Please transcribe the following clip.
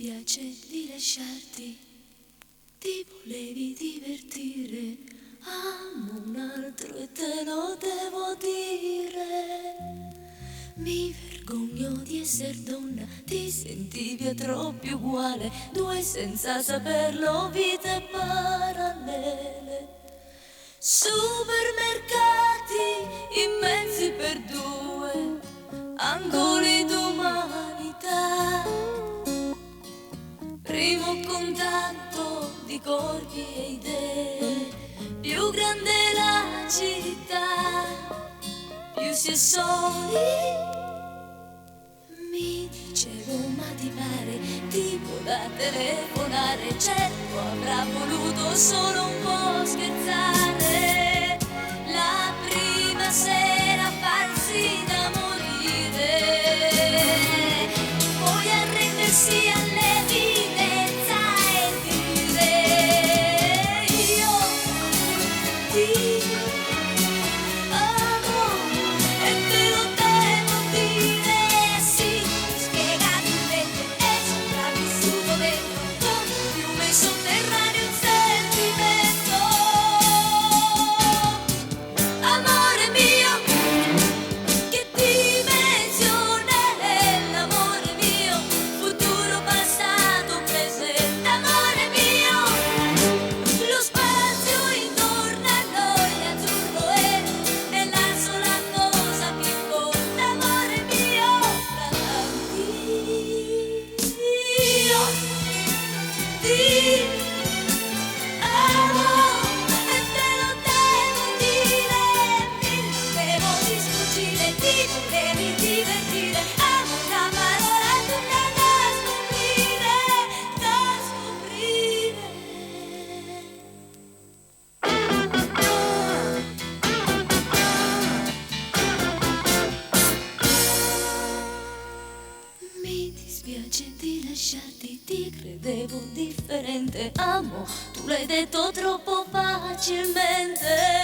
dispiace di lasciarti, ti volevi divertire, amo un altro e te lo devo dire. Mi vergogno di essere donna, ti sentivi troppo uguale, due senza saperlo, vite parallele. Supermercati immensi per due, angoli d'umanità, primo contatto di corpi e idee, più grande la città, più si è soli. Mi dicevo, ma ti pare tipo da telefonare? Certo, avrà voluto solo un po' scherzare. La prima sera farsi da morire, poi arrendersi all'evidenza e dire io ti amo e te lo devo dire, sì, spiegabilmente è sopravvissuto dentro come un fiume sotterraneo un sentimento. Amore mio, che dimensione è l'amore mio, futuro, passato, presente. Amore mio, lo spazio intorno a noi è azzurro e la sola cosa che conta. Amore mio, tra tanti io ti amo e te lo devo dire, mi devo di sfuggire, ti devi divertire, amo una parola tutta da scoprire, da scoprire. Mi dispiace di lasciarti, ti credevo differente, amo, tu l'hai detto troppo facilmente.